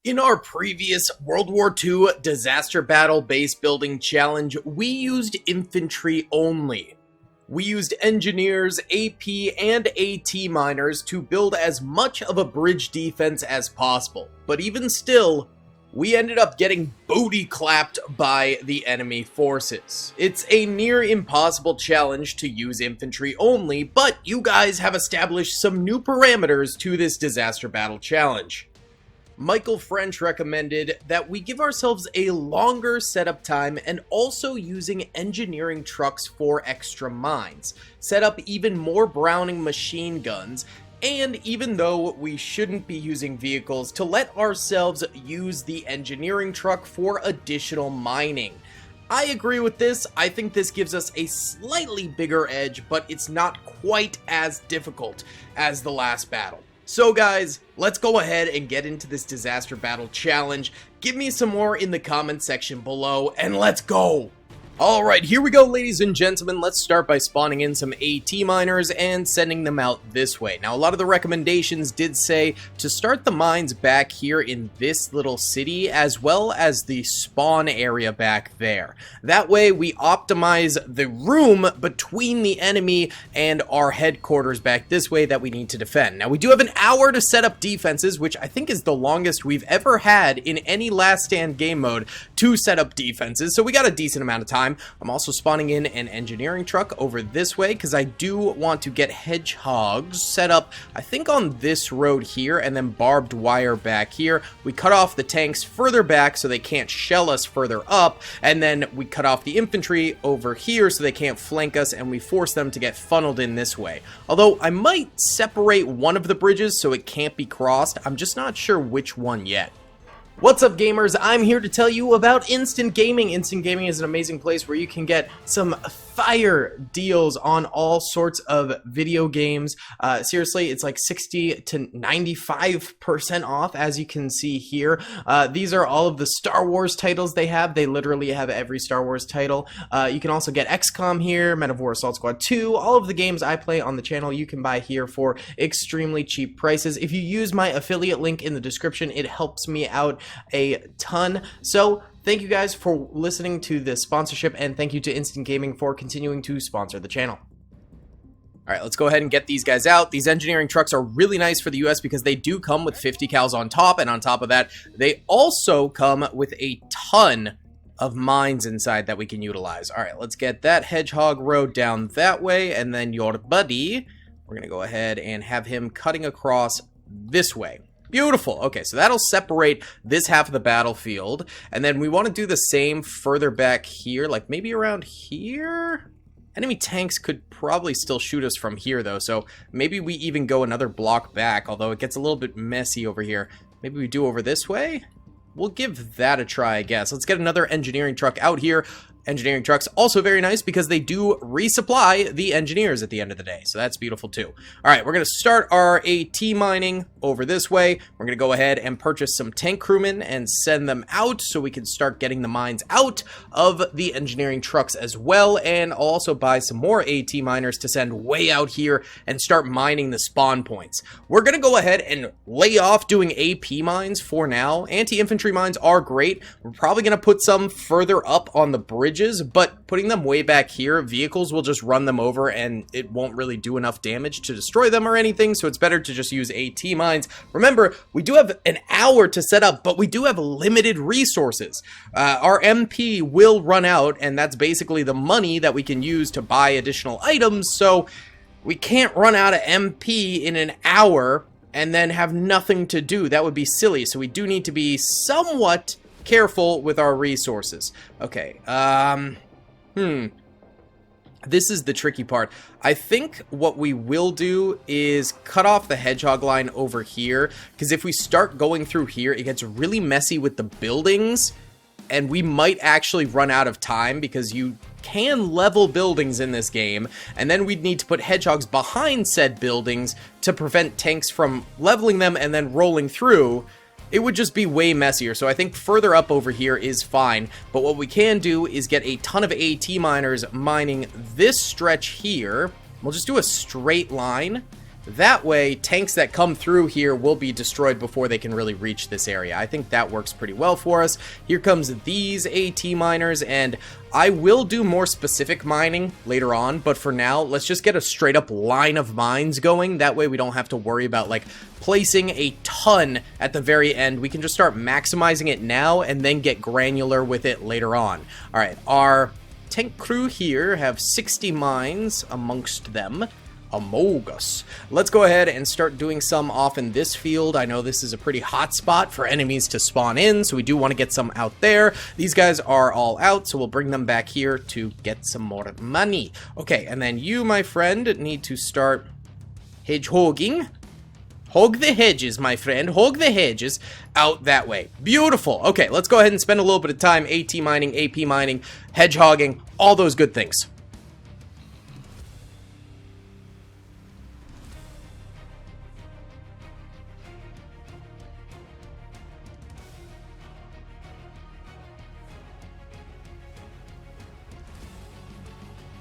In our previous World War II disaster battle base building challenge, we used infantry only. We used engineers, AP, and AT miners to build as much of a bridge defense as possible. But even still, we ended up getting booty clapped by the enemy forces. It's a near impossible challenge to use infantry only, but you guys have established some new parameters to this disaster battle challenge. Michael French recommended that we give ourselves a longer setup time and also using engineering trucks for extra mines, set up even more Browning machine guns, and even though we shouldn't be using vehicles, to let ourselves use the engineering truck for additional mining. I agree with this. I think this gives us a slightly bigger edge, but it's not quite as difficult as the last battle. So guys, let's go ahead and get into this disaster battle challenge. Give me some more in the comment section below, and let's go! Alright, here we go, ladies and gentlemen. Let's start by spawning in some AT miners and sending them out this way. Now, a lot of the recommendations did say to start the mines back here in this little city, as well as the spawn area back there. That way, we optimize the room between the enemy and our headquarters back this way that we need to defend. Now, we do have an hour to set up defenses, which I think is the longest we've ever had in any Last Stand game mode to set up defenses, so we got a decent amount of time. I'm also spawning in an engineering truck over this way because I do want to get hedgehogs set up, I think, on this road here, and then barbed wire back here. We cut off the tanks further back so they can't shell us further up, and then we cut off the infantry over here so they can't flank us, and we force them to get funneled in this way. Although I might separate one of the bridges so it can't be crossed. I'm just not sure which one yet. What's up, gamers? I'm here to tell you about Instant Gaming. Instant Gaming is an amazing place where you can get some fire deals on all sorts of video games. Seriously, it's like 60 to 95% off, as you can see here. These are all of the Star Wars titles they have. They literally have every Star Wars title. You can also get XCOM here, Men of War Assault Squad 2. All of the games I play on the channel you can buy here for extremely cheap prices. If you use my affiliate link in the description, it helps me out a ton. So thank you guys for listening to this sponsorship, and thank you to Instant Gaming for continuing to sponsor the channel. Alright, let's go ahead and get these guys out. These engineering trucks are really nice for the US because they do come with 50 cals on top, and on top of that, they also come with a ton of mines inside that we can utilize. Alright, let's get that hedgehog road down that way, and then your buddy, we're going to go ahead and have him cutting across this way. Beautiful. Okay, so that'll separate this half of the battlefield, and then we want to do the same further back here, like maybe around here? Enemy tanks could probably still shoot us from here, though, so maybe we even go another block back, although it gets a little bit messy over here. Maybe we do over this way? We'll give that a try, I guess. Let's get another engineering truck out here. Engineering trucks also very nice because they do resupply the engineers at the end of the day, so that's beautiful too. All right, we're going to start our AT mining over this way. We're going to go ahead and purchase some tank crewmen and send them out so we can start getting the mines out of the engineering trucks as well, and I'll also buy some more AT miners to send way out here and start mining the spawn points. We're going to go ahead and lay off doing AP mines for now. Anti-infantry mines are great. We're probably going to put some further up on the bridges, but putting them way back here, vehicles will just run them over and it won't really do enough damage to destroy them or anything, so it's better to just use AT mines. Remember, we do have an hour to set up, but we do have limited resources. Our MP will run out, and that's basically the money that we can use to buy additional items, so we can't run out of MP in an hour and then have nothing to do. That would be silly, so we do need to be somewhat careful with our resources. Okay, this is the tricky part. I think what we will do is cut off the hedgehog line over here, because if we start going through here, it gets really messy with the buildings, and we might actually run out of time because you can level buildings in this game, and then we'd need to put hedgehogs behind said buildings to prevent tanks from leveling them and then rolling through. It would just be way messier, so I think further up over here is fine, but what we can do is get a ton of AT miners mining this stretch here. We'll just do a straight line, That way, tanks that come through here will be destroyed before they can really reach this area. I think that works pretty well for us. Here comes these AT miners, and I will do more specific mining later on, but for now, let's just get a straight up line of mines going. That way we don't have to worry about like placing a ton at the very end. We can just start maximizing it now and then get granular with it later on. All right, our tank crew here have 60 mines amongst them. Amogus. Let's go ahead and start doing some off in this field. I know this is a pretty hot spot for enemies to spawn in, so we do want to get some out there. These guys are all out, so we'll bring them back here to get some more money. Okay, and then you, my friend, need to start hedgehogging. Hog the hedges, my friend. Hog the hedges out that way. Beautiful. Okay, let's go ahead and spend a little bit of time AT mining, AP mining, hedgehogging, all those good things.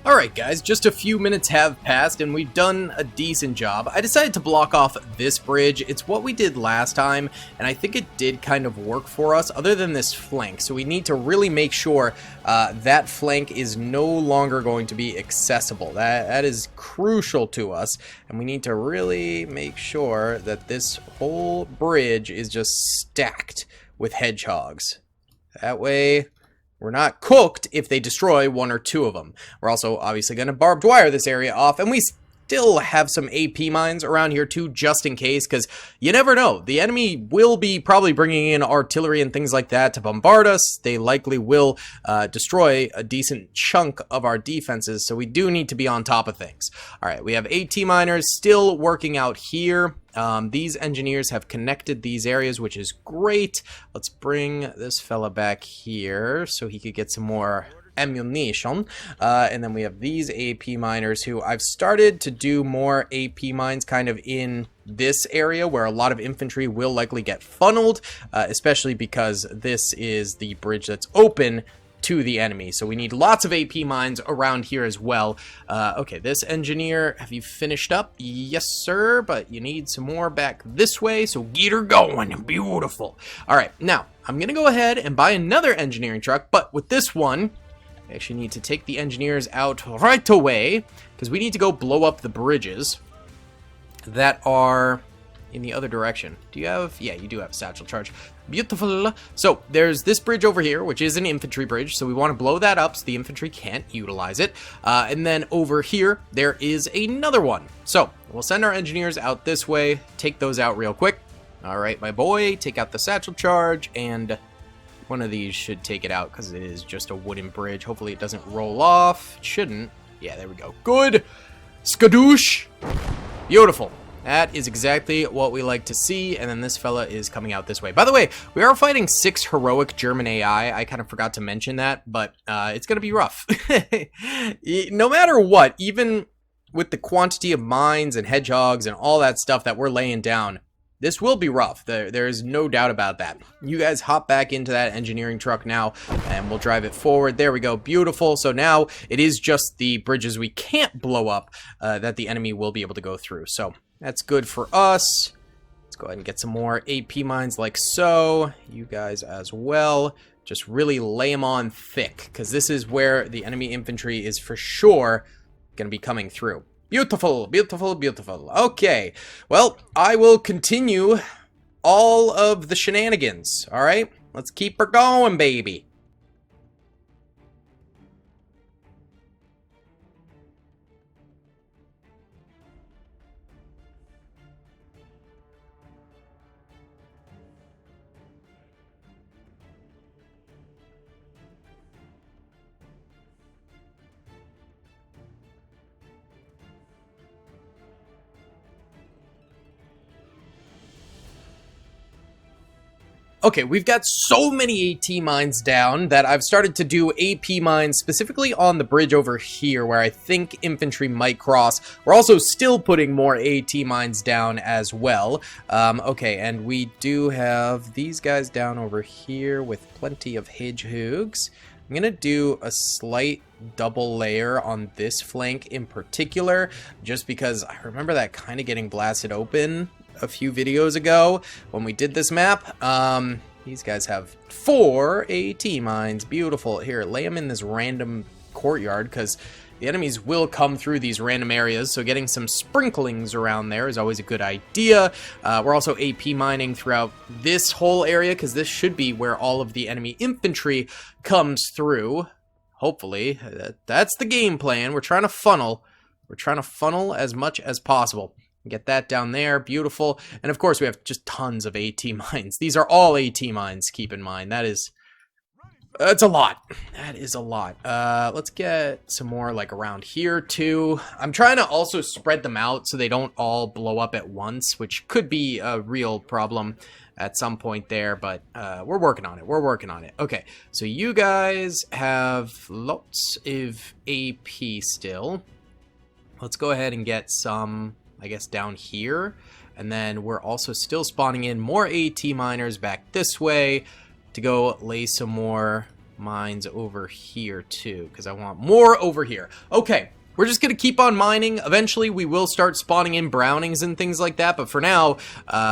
Alright guys, just a few minutes have passed and we've done a decent job. I decided to block off this bridge. It's what we did last time, and I think it did kind of work for us, other than this flank. So we need to really make sure that flank is no longer going to be accessible. That is crucial to us, and we need to really make sure that this whole bridge is just stacked with hedgehogs. That way we're not cooked if they destroy one or two of them. We're also obviously going to barbed wire this area off, and we still have some AP mines around here too, just in case, because you never know. The enemy will be probably bringing in artillery and things like that to bombard us. They likely will destroy a decent chunk of our defenses, so we do need to be on top of things. All right, we have AT miners still working out here. These engineers have connected these areas, which is great. Let's bring this fella back here so he could get some more ammunition. And then we have these AP miners who I've started to do more AP mines kind of in this area where a lot of infantry will likely get funneled, especially because this is the bridge that's open to the enemy. So we need lots of AP mines around here as well. Okay, this engineer, have you finished up? Yes, sir, but you need some more back this way, so get her going. Beautiful. All right, now I'm gonna go ahead and buy another engineering truck, but with this one, I actually need to take the engineers out right away because we need to go blow up the bridges that are in the other direction. Do you have? Yeah, you do have satchel charge. Beautiful. So there's this bridge over here, which is an infantry bridge, so we want to blow that up so the infantry can't utilize it. And then over here, there is another one. So we'll send our engineers out this way, take those out real quick. All right, my boy, take out the satchel charge, and one of these should take it out because it is just a wooden bridge. Hopefully it doesn't roll off. It shouldn't. Yeah, there we go. Good. Skadoosh. Beautiful. That is exactly what we like to see, and then this fella is coming out this way. By the way, we are fighting 6 heroic German AI. I kind of forgot to mention that, but it's going to be rough. No matter what, even with the quantity of mines and hedgehogs and all that stuff that we're laying down, this will be rough. There is no doubt about that. You guys hop back into that engineering truck now, and we'll drive it forward. There we go. Beautiful. So now it is just the bridges we can't blow up that the enemy will be able to go through. So that's good for us. Let's go ahead and get some more AP mines like so. You guys as well. Just really lay them on thick, because this is where the enemy infantry is for sure going to be coming through. Beautiful, beautiful, beautiful. Okay, well, I will continue all of the shenanigans, all right? Let's keep her going, baby. Okay, we've got so many AT mines down that I've started to do AP mines specifically on the bridge over here where I think infantry might cross. We're also still putting more AT mines down as well. Okay, and we do have these guys down over here with plenty of hedgehogs. I'm going to do a slight double layer on this flank in particular, just because I remember that kind of getting blasted open a few videos ago when we did this map. These guys have 4 AT mines. Beautiful. Here, lay them in this random courtyard, because the enemies will come through these random areas, so getting some sprinklings around there is always a good idea. We're also AP mining throughout this whole area, because this should be where all of the enemy infantry comes through. Hopefully. That's the game plan. We're trying to funnel. We're trying to funnel as much as possible. Get that down there. Beautiful. And of course, we have just tons of AT mines. These are all AT mines, keep in mind. That's a lot. That is a lot. Let's get some more like around here too. I'm trying to also spread them out so they don't all blow up at once, which could be a real problem at some point there, but we're working on it. We're working on it. Okay, so you guys have lots of AP still. Let's go ahead and get some, I guess, down here. And then we're also still spawning in more AT miners back this way to go lay some more mines over here too, because I want more over here. Okay, we're just gonna keep on mining. Eventually we will start spawning in brownings and things like that, but for now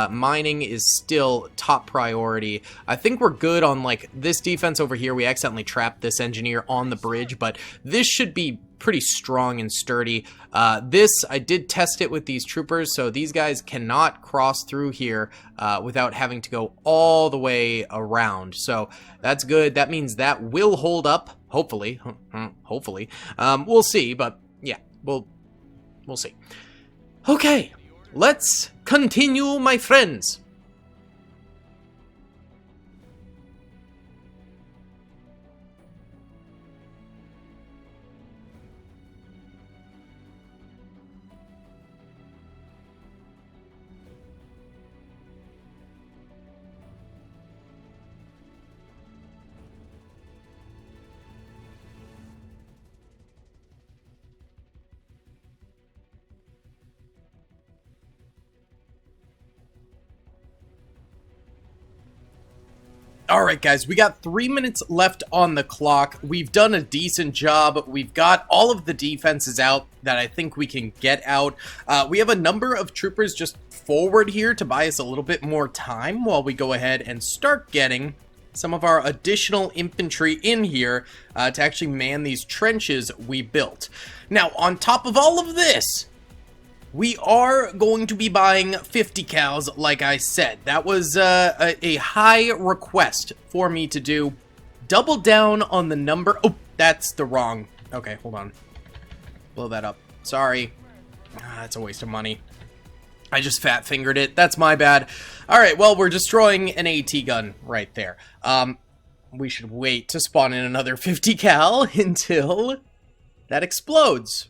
mining is still top priority. I think we're good on like this defense over here. We accidentally trapped this engineer on the bridge, but this should be pretty strong and sturdy. This, I did test it with these troopers, so these guys cannot cross through here without having to go all the way around. So that's good. That means that will hold up, hopefully. Hopefully. We'll see, but yeah, we'll see. Okay, let's continue, my friends. Alright guys, we got 3 minutes left on the clock. We've done a decent job. We've got all of the defenses out that I think we can get out. We have a number of troopers just forward here to buy us a little bit more time while we go ahead and start getting some of our additional infantry in here to actually man these trenches we built. Now, on top of all of this, we are going to be buying 50 cows, like I said. That was a high request for me to do. Double down on the number. Oh, that's the wrong. Okay, hold on. Blow that up. Sorry. That's a waste of money. I just fat-fingered it. That's my bad. Alright, well, we're destroying an AT gun right there. We should wait to spawn in another 50 cal until that explodes.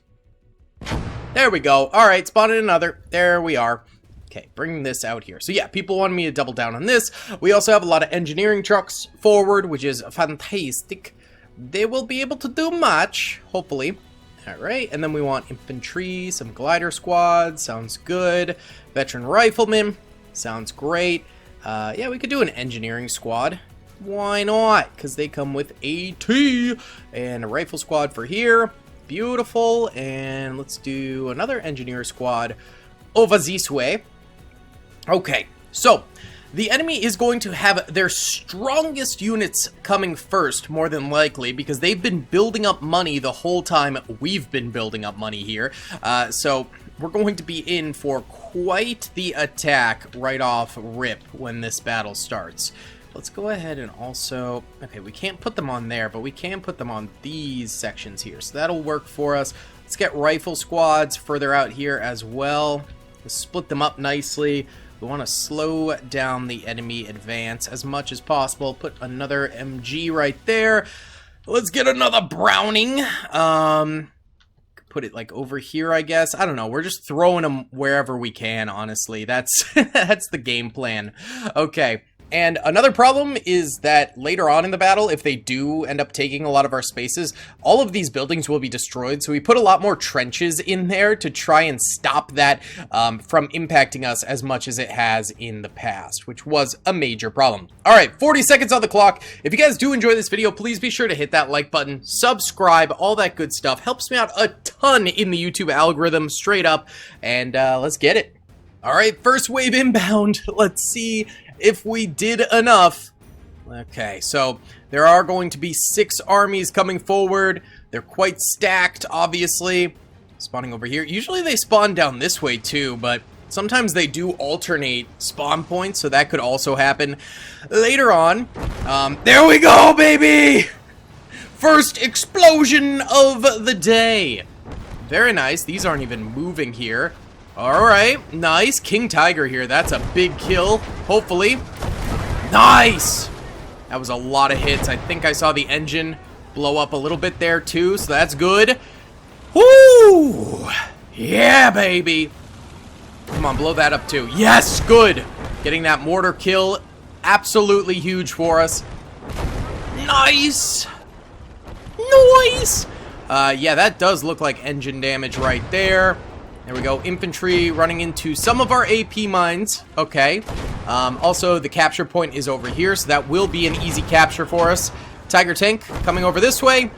There we go. Alright, spawn in another. There we are. Okay, bring this out here. So yeah, people wanted me to double down on this. We also have a lot of engineering trucks forward, which is fantastic. They will be able to do much, hopefully. Alright, and then we want infantry, some glider squads. Sounds good. Veteran riflemen. Sounds great. Yeah, we could do an engineering squad. Why not? Because they come with AT. And a rifle squad for here. Beautiful, and let's do another engineer squad over this way. Okay, so the enemy is going to have their strongest units coming first, more than likely, because they've been building up money the whole time we've been building up money here. So we're going to be in for quite the attack right off rip when this battle starts. Let's go ahead and also, okay, we can't put them on there, but we can put them on these sections here. So that'll work for us. Let's get rifle squads further out here as well. Let's split them up nicely. We want to slow down the enemy advance as much as possible. Put another MG right there. Let's get another Browning. Put it like over here, I guess. I don't know. We're just throwing them wherever we can, honestly. That's, that's the game plan. Okay. And another problem is that later on in the battle, if they do end up taking a lot of our spaces, all of these buildings will be destroyed. So we put a lot more trenches in there to try and stop that from impacting us as much as it has in the past, which was a major problem. All right, 40 seconds on the clock. If you guys do enjoy this video, please be sure to hit that like button, subscribe, all that good stuff. Helps me out a ton in the YouTube algorithm, straight up. And let's get it. All right, first wave inbound. Let's see if we did enough. Okay, so there are going to be 6 armies coming forward. They're quite stacked, obviously. Spawning over here. Usually they spawn down this way too, but sometimes they do alternate spawn points, so that could also happen later on. There we go, baby! First explosion of the day. Very nice. These aren't even moving here. Alright, nice. King Tiger here. That's a big kill, hopefully. Nice! That was a lot of hits. I think I saw the engine blow up a little bit there too, so that's good. Woo! Yeah, baby! Come on, blow that up too. Yes, good! Getting that mortar kill, absolutely huge for us. Nice! Nice! Yeah, that does look like engine damage right there. There we go, infantry running into some of our AP mines. Okay. Also, the capture point is over here, so that will be an easy capture for us. Tiger tank coming over this way.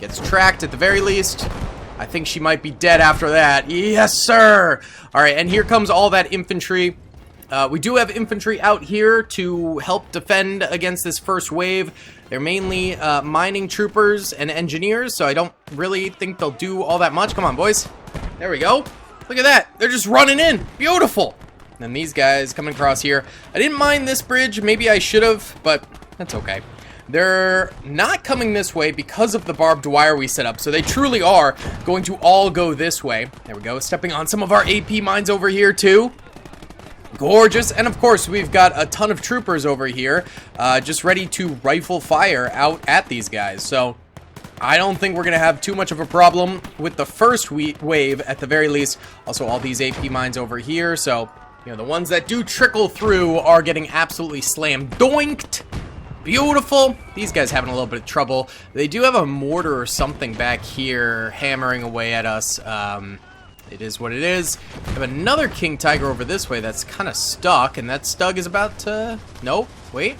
Gets tracked at the very least. I think she might be dead after that. Yes, sir! Alright, and here comes all that infantry. We do have infantry out here to help defend against this first wave. They're mainly mining troopers and engineers, so I don't really think they'll do all that much. Come on, boys. There we go. Look at that. They're just running in. Beautiful. And these guys coming across here. I didn't mind this bridge. Maybe I should have, but that's okay. They're not coming this way because of the barbed wire we set up. So they truly are going to all go this way. There we go. Stepping on some of our AP mines over here too. Gorgeous. And of course, we've got a ton of troopers over here just ready to rifle fire out at these guys. So I don't think we're going to have too much of a problem with the first wave at the very least. Also, all these AP mines over here. So, you know, the ones that do trickle through are getting absolutely slam doinked. Beautiful. These guys having a little bit of trouble. They do have a mortar or something back here hammering away at us. It is what it is. We have another King Tiger over this way that's kind of stuck, and that Stug is about to... Nope. Wait.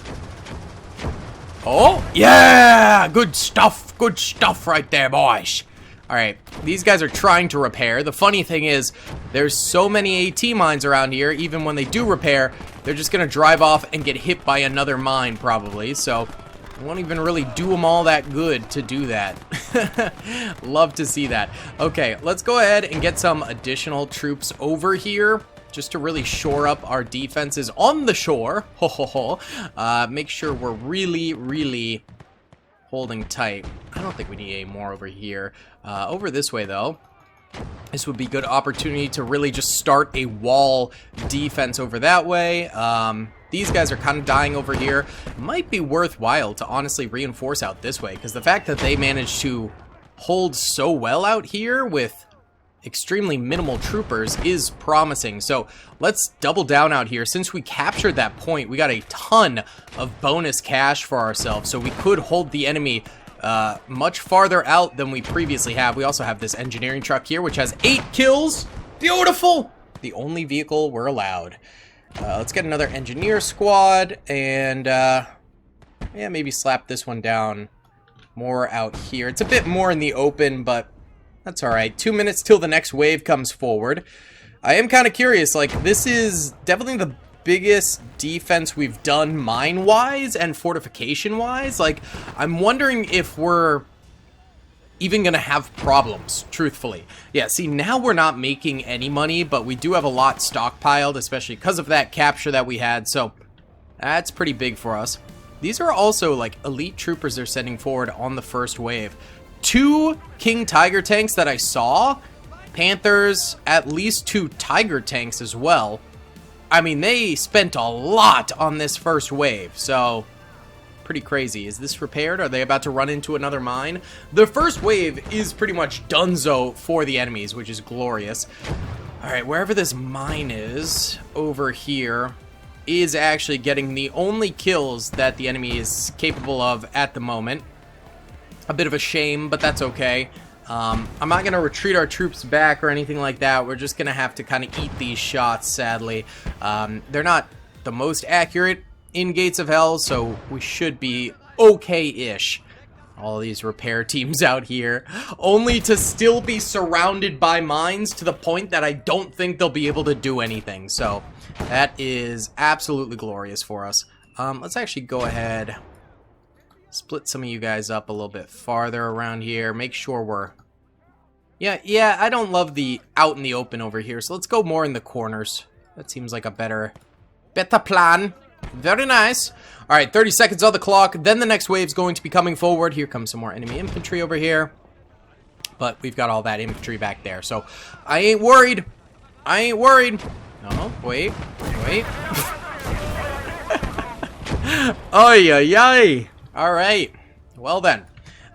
Oh, yeah! Good stuff right there, boys. Alright, these guys are trying to repair. The funny thing is, there's so many AT mines around here, even when they do repair, they're just gonna drive off and get hit by another mine, probably. So, it won't even really do them all that good to do that. Love to see that. Okay, let's go ahead and get some additional troops over here, just to really shore up our defenses on the shore. Ho ho ho. Make sure we're really holding tight. I don't think we need any more over here. Over this way though, this would be a good opportunity to really just start a wall defense over that way. These guys are kind of dying over here. Might be worthwhile to honestly reinforce out this way, because the fact that they managed to hold so well out here with extremely minimal troopers is promising. So let's double down out here. Since we captured that point, we got a ton of bonus cash for ourselves, so we could hold the enemy much farther out than we previously have. We also have this engineering truck here, which has 8 kills. Beautiful. The only vehicle we're allowed. Let's get another engineer squad, and yeah, maybe slap this one down more out here. It's a bit more in the open, but that's alright. 2 minutes till the next wave comes forward. I am kind of curious, like, this is definitely the biggest defense we've done mine-wise and fortification-wise. Like, I'm wondering if we're even gonna have problems, truthfully. Yeah, see, now we're not making any money, but we do have a lot stockpiled, especially because of that capture that we had, so that's pretty big for us. These are also, like, elite troopers they're sending forward on the first wave. 2 King Tiger tanks that I saw, Panthers, at least 2 Tiger tanks as well. I mean, they spent a lot on this first wave, so pretty crazy. Is this repaired? Are they about to run into another mine? The first wave is pretty much donezo for the enemies, which is glorious. All right, wherever this mine is, over here, is actually getting the only kills that the enemy is capable of at the moment. A bit of a shame, but that's okay. I'm not going to retreat our troops back or anything like that. We're just going to have to kind of eat these shots, sadly. They're not the most accurate in Gates of Hell, so we should be okay-ish. All these repair teams out here, only to still be surrounded by mines to the point that I don't think they'll be able to do anything. So that is absolutely glorious for us. Let's actually go ahead, split some of you guys up a little bit farther around here. Make sure we're... Yeah, I don't love the out in the open over here, so let's go more in the corners. That seems like a better plan. Very nice. Alright, 30 seconds on the clock. Then the next wave's going to be coming forward. Here comes some more enemy infantry over here. But we've got all that infantry back there. So, I ain't worried. No, wait. Ay, ay, ay. Alright. Well then.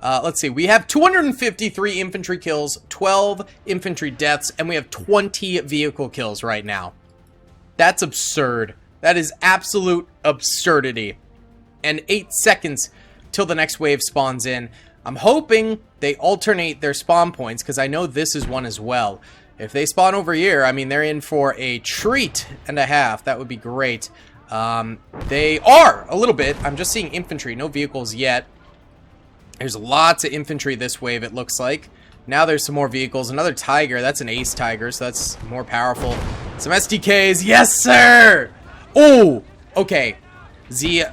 Let's see. We have 253 infantry kills, 12 infantry deaths, and we have 20 vehicle kills right now. That's absurd. That is absolute absurdity. And 8 seconds till the next wave spawns in. I'm hoping they alternate their spawn points, because I know this is one as well. If they spawn over here, I mean, they're in for a treat and a half. That would be great. They are, a little bit. I'm just seeing infantry, no vehicles yet. There's lots of infantry this wave, it looks like. Now there's some more vehicles. Another Tiger. That's an Ace Tiger, so that's more powerful. Some SDKs. Yes, sir! Oh, okay. The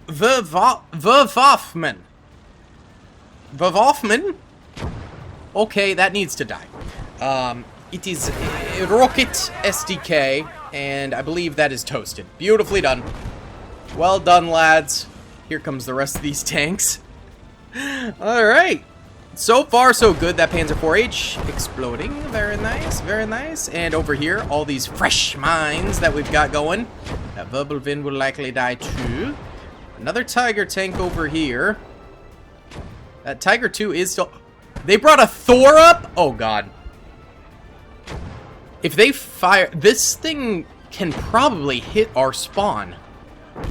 Waffman. Okay, that needs to die. It is a rocket SDK, and I believe that is toasted. Beautifully done. Well done, lads. Here comes the rest of these tanks. All right. So far, so good. That Panzer IV-H exploding. Very nice, very nice. And over here, all these fresh mines that we've got going. That Wirbelwind will likely die too. Another Tiger tank over here. That Tiger 2 is still... They brought a Thor up? Oh, God. If they fire... This thing can probably hit our spawn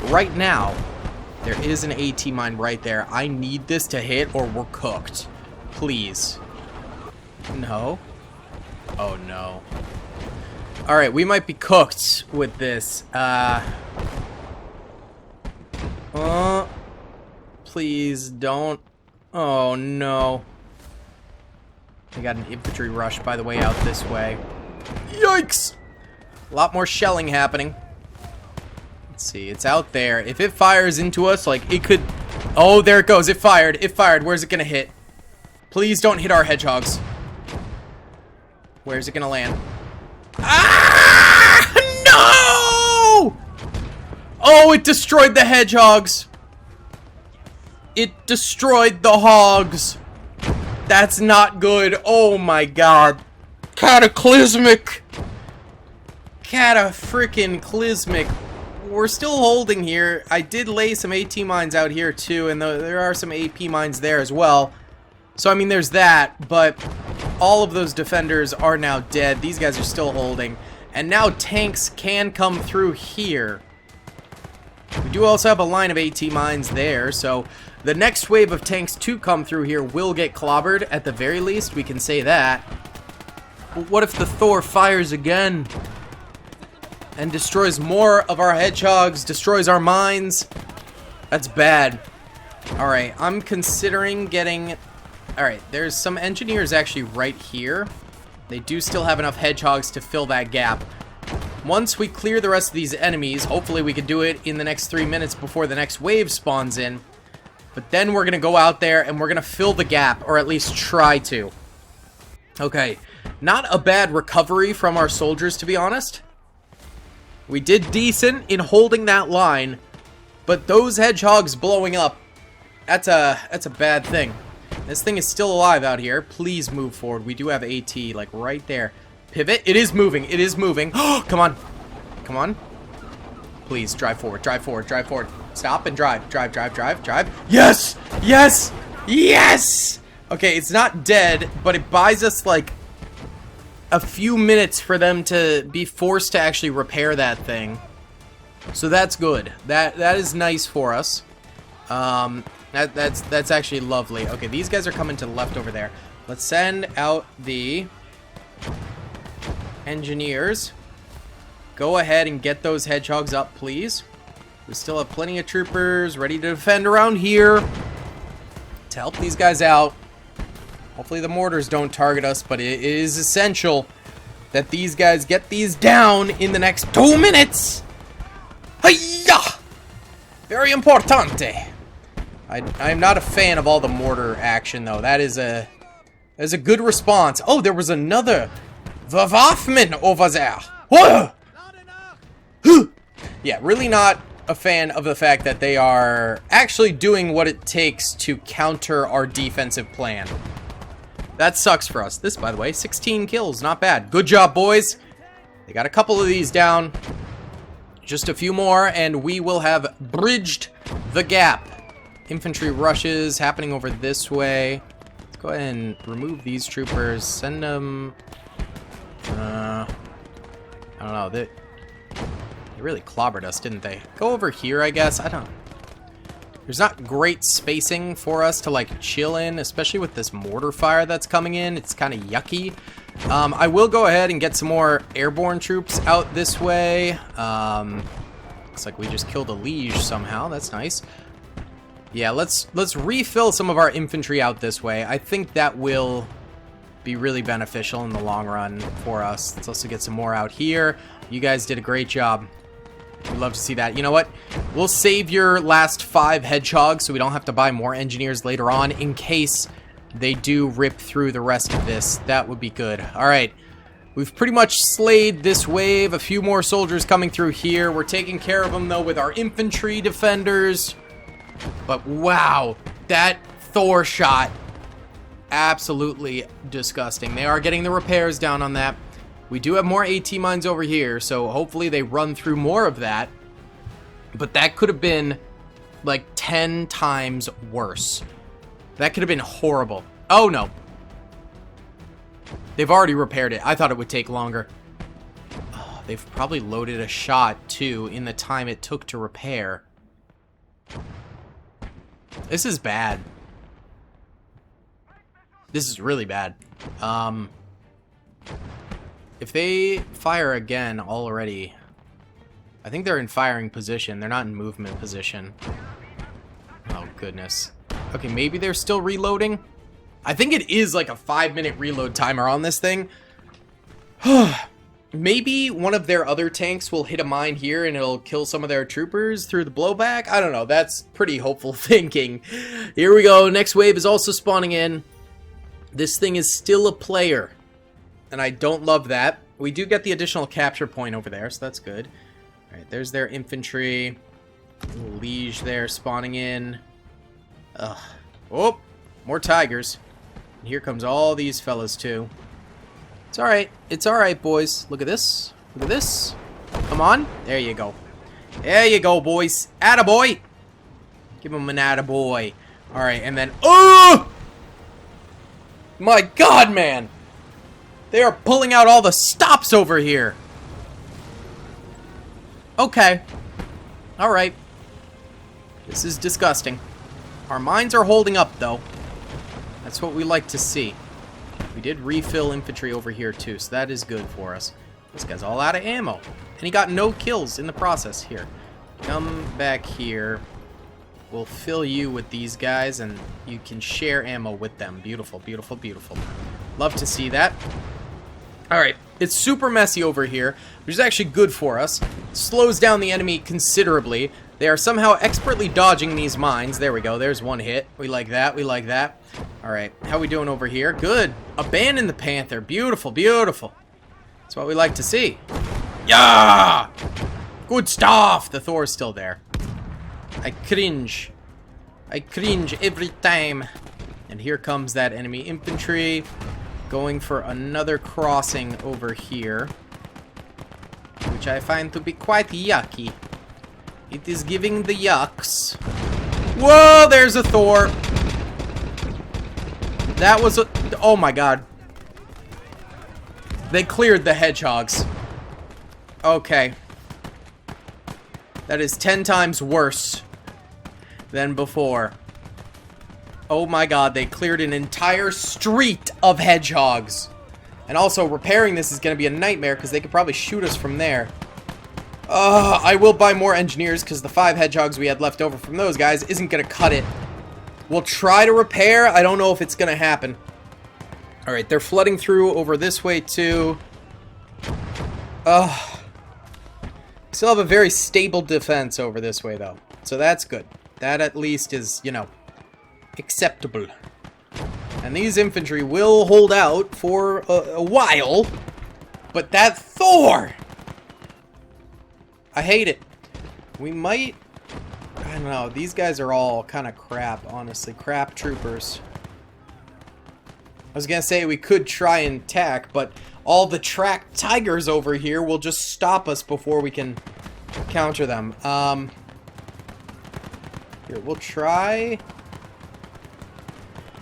right now. There is an AT mine right there. I need this to hit or we're cooked. Please. No. Oh, no. Alright, we might be cooked with this. Please don't. Oh, no. I got an infantry rush, by the way, out this way. Yikes! A lot more shelling happening. Let's see, it's out there. If it fires into us, like, it could... Oh, there it goes. It fired. It fired. Where's it gonna hit? Please don't hit our hedgehogs. Where's it gonna land? Ah! No! Oh, it destroyed the hedgehogs. It destroyed the hogs. That's not good. Oh my god. Cataclysmic. Cata-frickin-clismic. We're still holding here. I did lay some AT mines out here too, and there are some AP mines there as well. So, I mean, there's that, but all of those defenders are now dead. These guys are still holding. And now tanks can come through here. We do also have a line of AT mines there, so the next wave of tanks to come through here will get clobbered, at the very least. We can say that. But what if the Thor fires again? And destroys more of our hedgehogs, destroys our mines? That's bad. Alright, I'm considering getting... Alright, there's some engineers actually right here. They do still have enough hedgehogs to fill that gap. Once we clear the rest of these enemies, hopefully we can do it in the next 3 minutes before the next wave spawns in. But then we're going to go out there and we're going to fill the gap, or at least try to. Okay, not a bad recovery from our soldiers, to be honest. We did decent in holding that line, but those hedgehogs blowing up, that's a bad thing. This thing is still alive out here. Please move forward. We do have AT, like, right there. Pivot. It is moving. It is moving. Oh, come on. Come on. Please, drive forward. Drive forward. Drive forward. Stop and drive. Drive, drive, drive, drive. Yes! Yes! Yes! Okay, it's not dead, but it buys us, like, a few minutes for them to be forced to actually repair that thing. So that's good. That is nice for us. That's actually lovely. Okay, these guys are coming to the left over there. Let's send out the engineers. Go ahead and get those hedgehogs up, please. We still have plenty of troopers ready to defend around here to help these guys out. Hopefully the mortars don't target us, but it is essential that these guys get these down in the next 2 minutes. Hiya! Very importante. I'm not a fan of all the mortar action, though. That is a good response. Oh, there was another Waffman over there. Whoa! Yeah, really not a fan of the fact that they are actually doing what it takes to counter our defensive plan. That sucks for us. This, by the way, 16 kills. Not bad. Good job, boys. They got a couple of these down. Just a few more, and we will have bridged the gap. Infantry rushes happening over this way. Let's go ahead and remove these troopers. Send them... I don't know. They really clobbered us, didn't they? Go over here, I guess. I don't... There's not great spacing for us to, like, chill in, especially with this mortar fire that's coming in. It's kind of yucky. I will go ahead and get some more airborne troops out this way. Looks like we just killed a liege somehow. That's nice. Yeah, let's refill some of our infantry out this way. I think that will be really beneficial in the long run for us. Let's also get some more out here. You guys did a great job. We'd love to see that. You know what? We'll save your last 5 hedgehogs so we don't have to buy more engineers later on in case they do rip through the rest of this. That would be good. All right. We've pretty much slayed this wave. A few more soldiers coming through here. We're taking care of them, though, with our infantry defenders. But wow, that Thor shot, absolutely disgusting. They are getting the repairs down on that. We do have more AT mines over here, so hopefully they run through more of that. But that could have been like 10 times worse. That could have been horrible. Oh no. They've already repaired it. I thought it would take longer. Oh, they've probably loaded a shot too in the time it took to repair. This is bad. This is really bad. If they fire again already, I think they're in firing position. They're not in movement position. Oh, goodness. Okay, maybe they're still reloading. I think it is like a 5-minute reload timer on this thing. Maybe one of their other tanks will hit a mine here and it'll kill some of their troopers through the blowback. I don't know. That's pretty hopeful thinking. Here we go. Next wave is also spawning in. This thing is still a player, and I don't love that. We do get the additional capture point over there, so that's good. All right, there's their infantry. Little liege there spawning in. Ugh. Oh, more tigers. And here comes all these fellas too. It's all right. It's all right, boys. Look at this. Look at this. Come on. There you go. There you go, boys. Attaboy. Give him an attaboy. All right, and then... Oh! My God, man. They are pulling out all the stops over here. Okay. All right. This is disgusting. Our mines are holding up, though. That's what we like to see. We did refill infantry over here, too, so that is good for us. This guy's all out of ammo. And he got no kills in the process. Here. Come back here. We'll fill you with these guys, and you can share ammo with them. Beautiful, beautiful, beautiful. Love to see that. Alright, it's super messy over here, which is actually good for us. Slows down the enemy considerably. They are somehow expertly dodging these mines. There we go, there's one hit. We like that, we like that. Alright, how we doing over here? Good. Abandon the Panther. Beautiful, beautiful. That's what we like to see. Yeah! Good stuff! The Thor is still there. I cringe. I cringe every time. And here comes that enemy infantry. Going for another crossing over here, which I find to be quite yucky. It is giving the yucks. Whoa, there's a Thor. That was a... Oh my God. They cleared the hedgehogs. Okay. That is 10 times worse than before. Oh my god, they cleared an entire street of hedgehogs. And also, repairing this is going to be a nightmare because they could probably shoot us from there. I will buy more engineers because the 5 hedgehogs we had left over from those guys isn't going to cut it. We'll try to repair. I don't know if it's going to happen. Alright, they're flooding through over this way too. Still have a very stable defense over this way though. So that's good. That at least is, you know, acceptable. And these infantry will hold out for a while. But that Thor! I hate it. We might... I don't know. These guys are all kind of crap, honestly. Crap troopers. I was going to say we could try and attack, but all the tracked tigers over here will just stop us before we can counter them. Here, we'll try...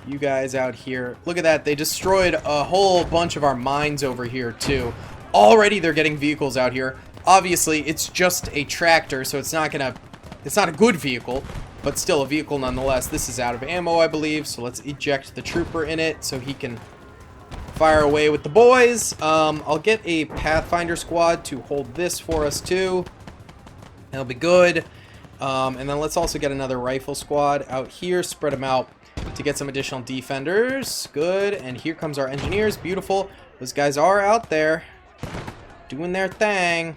You guys out here. Look at that. They destroyed a whole bunch of our mines over here, too. Already they're getting vehicles out here. Obviously, it's just a tractor, so it's not gonna... It's not a good vehicle, but still a vehicle nonetheless. This is out of ammo, I believe, so let's eject the trooper in it so he can fire away with the boys. I'll get a Pathfinder squad to hold this for us, too. That'll be good. And then let's also get another rifle squad out here. Spread them out to get some additional defenders. Good. And here comes our engineers. Beautiful. Those guys are out there doing their thing.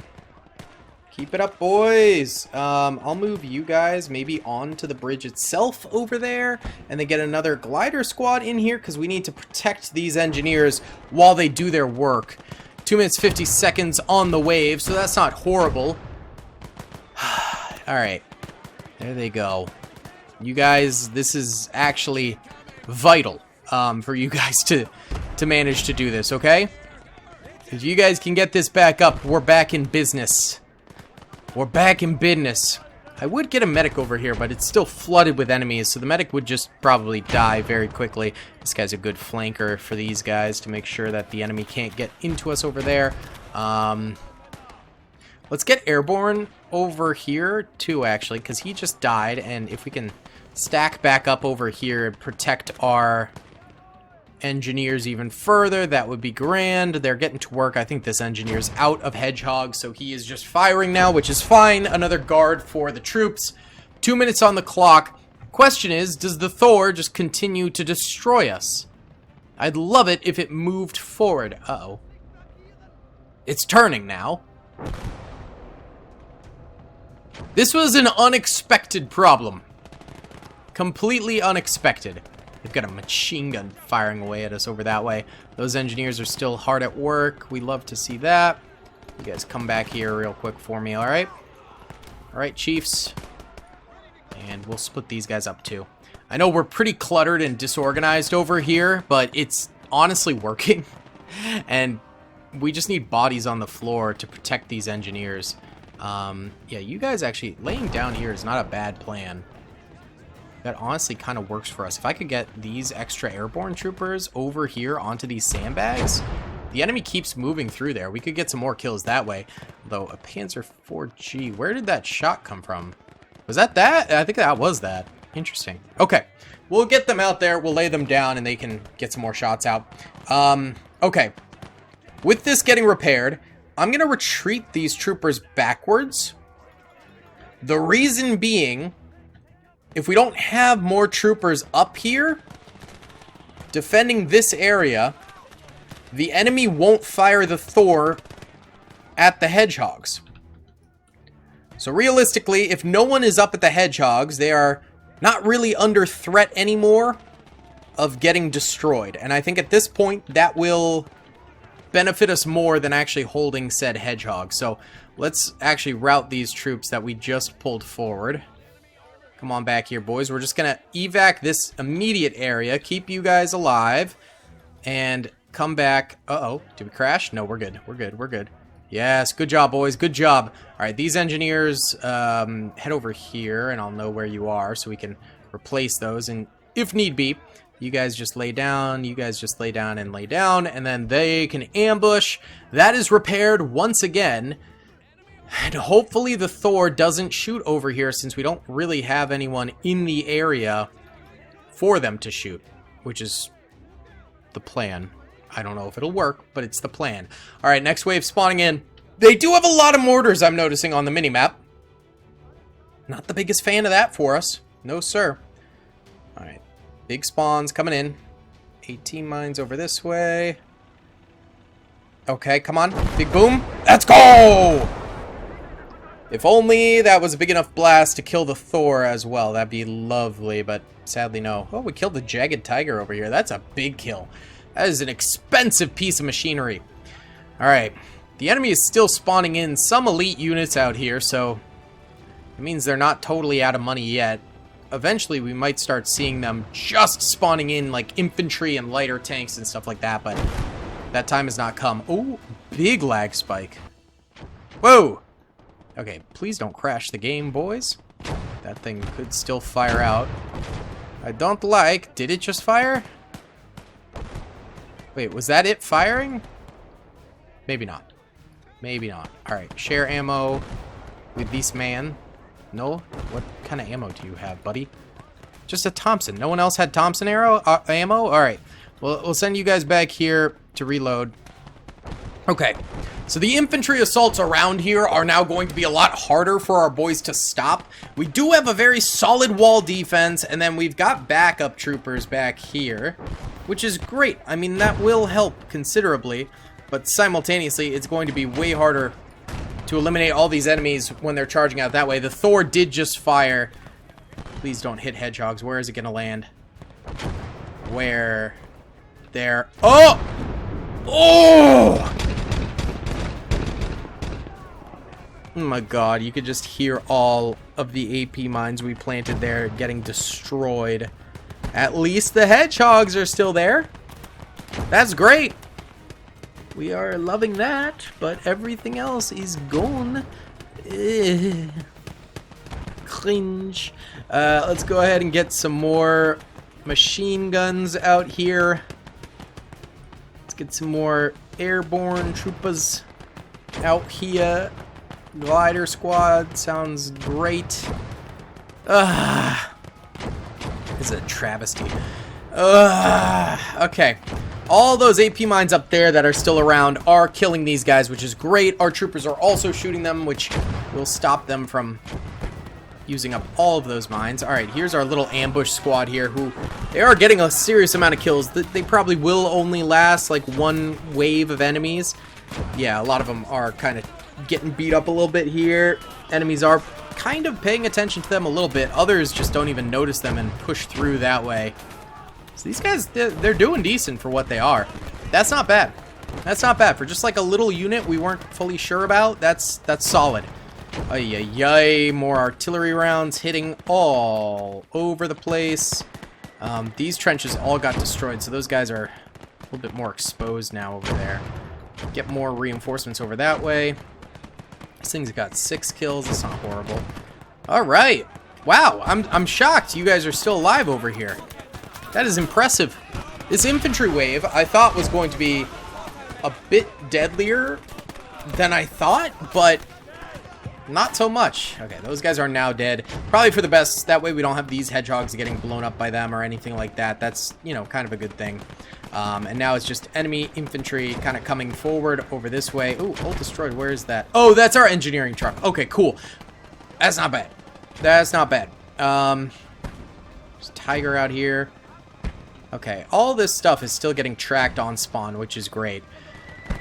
Keep it up, boys. I'll move you guys maybe onto the bridge itself over there, and then get another glider squad in here because we need to protect these engineers while they do their work. 2 minutes 50 seconds on the wave, so that's not horrible. All right, there they go. You guys, this is actually vital for you guys to manage to do this, okay? If you guys can get this back up, we're back in business. We're back in business. I would get a medic over here, but it's still flooded with enemies, so the medic would just probably die very quickly. This guy's a good flanker for these guys to make sure that the enemy can't get into us over there. Let's get airborne over here, too, actually, because he just died, and if we can stack back up over here and protect our engineers even further, that would be grand. They're getting to work. I think this engineer's out of hedgehogs, so he is just firing now, which is fine. Another guard for the troops. 2 minutes on the clock. Question is, does the Thor just continue to destroy us? I'd love it if it moved forward. Uh-oh. It's turning now. This was an unexpected problem. Completely unexpected. They've got a machine gun firing away at us over that way. Those engineers are still hard at work. We love to see that. You guys come back here real quick for me, alright? Alright, chiefs. And we'll split these guys up too. I know we're pretty cluttered and disorganized over here, but it's honestly working. And we just need bodies on the floor to protect these engineers. Yeah, you guys actually... Laying down here is not a bad plan. That honestly kind of works for us. If I could get these extra airborne troopers over here onto these sandbags, the enemy keeps moving through there. We could get some more kills that way. Though a Panzer 4G, where did that shot come from? Was that that? I think that was that. Interesting. Okay, we'll get them out there. We'll lay them down and they can get some more shots out. Okay, with this getting repaired, I'm going to retreat these troopers backwards. The reason being... If we don't have more troopers up here defending this area, the enemy won't fire the Thor at the hedgehogs. So realistically, if no one is up at the hedgehogs, they are not really under threat anymore of getting destroyed. And I think at this point, that will benefit us more than actually holding said hedgehog. So let's actually route these troops that we just pulled forward. Come on back here, boys. We're just going to evac this immediate area, keep you guys alive, and come back. Uh-oh. Did we crash? No, we're good. We're good. We're good. Yes, good job, boys. Good job. All right, these engineers head over here, and I'll know where you are so we can replace those. And if need be, you guys just lay down. You guys just lay down and lay down, and then they can ambush. That is repaired once again. And hopefully the Thor doesn't shoot over here, since we don't really have anyone in the area for them to shoot, which is the plan. I don't know if it'll work, but it's the plan. All right, next wave spawning in. They do have a lot of mortars, I'm noticing, on the minimap. Not the biggest fan of that for us. No, sir. All right, big spawns coming in. 18 mines over this way. Okay, come on. Big boom. Let's go! If only that was a big enough blast to kill the Thor as well. That'd be lovely, but sadly no. Oh, we killed the Jagged Tiger over here. That's a big kill. That is an expensive piece of machinery. Alright. The enemy is still spawning in some elite units out here, so it means they're not totally out of money yet. Eventually, we might start seeing them just spawning in, like, infantry and lighter tanks and stuff like that, but that time has not come. Oh, big lag spike. Whoa! Okay, please don't crash the game, boys. That thing could still fire out. I don't like... Did it just fire? Wait, was that it firing? Maybe not. Maybe not. Alright, share ammo with this man. No? What kind of ammo do you have, buddy? Just a Thompson. No one else had Thompson ammo? Alright. Well, we'll send you guys back here to reload. Okay. So the infantry assaults around here are now going to be a lot harder for our boys to stop. We do have a very solid wall defense, and then we've got backup troopers back here, which is great. I mean, that will help considerably, but simultaneously, it's going to be way harder to eliminate all these enemies when they're charging out that way. The Thor did just fire. Please don't hit hedgehogs. Where is it going to land? Where? There. Oh! Oh! Oh my god, you could just hear all of the AP mines we planted there getting destroyed. At least the hedgehogs are still there. That's great. We are loving that, but everything else is gone. Cringe. Let's go ahead and get some more machine guns out here. Let's get some more airborne troopers out here. Glider squad sounds great. This is a travesty. Okay. All those AP mines up there that are still around are killing these guys, which is great. Our troopers are also shooting them, which will stop them from using up all of those mines. Alright, here's our little ambush squad here, who they are getting a serious amount of kills. They probably will only last like one wave of enemies. Yeah, a lot of them are kind of getting beat up a little bit here. Enemies are kind of paying attention to them a little bit. Others just don't even notice them and push through that way. So these guys, they're doing decent for what they are. That's not bad. That's not bad. For just like a little unit we weren't fully sure about, that's solid. Ay, ay, ay. More artillery rounds hitting all over the place. These trenches all got destroyed, so those guys are a little bit more exposed now over there. Get more reinforcements over that way. This thing's got 6 kills. That's not horrible. Alright. Wow, I'm shocked you guys are still alive over here. That is impressive. This infantry wave I thought was going to be a bit deadlier than I thought, but not so much. Okay, those guys are now dead. Probably for the best. That way we don't have these hedgehogs getting blown up by them or anything like that. That's, you know, kind of a good thing. And now it's just enemy infantry kind of coming forward over this way. Ooh, all destroyed. Where is that? Oh, that's our engineering truck. Okay, cool. That's not bad. That's not bad. There's Tiger out here. Okay, all this stuff is still getting tracked on spawn, which is great.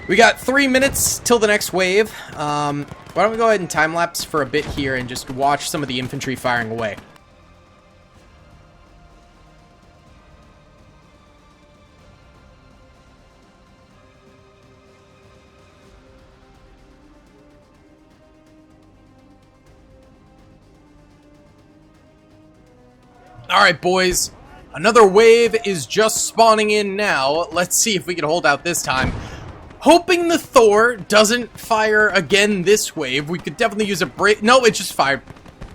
We got 3 minutes till the next wave. Why don't we go ahead and time-lapse for a bit here and just watch some of the infantry firing away. Alright, boys. Another wave is just spawning in now. Let's see if we can hold out this time. Hoping the Thor doesn't fire again this wave. We could definitely use a break. No, it just fired.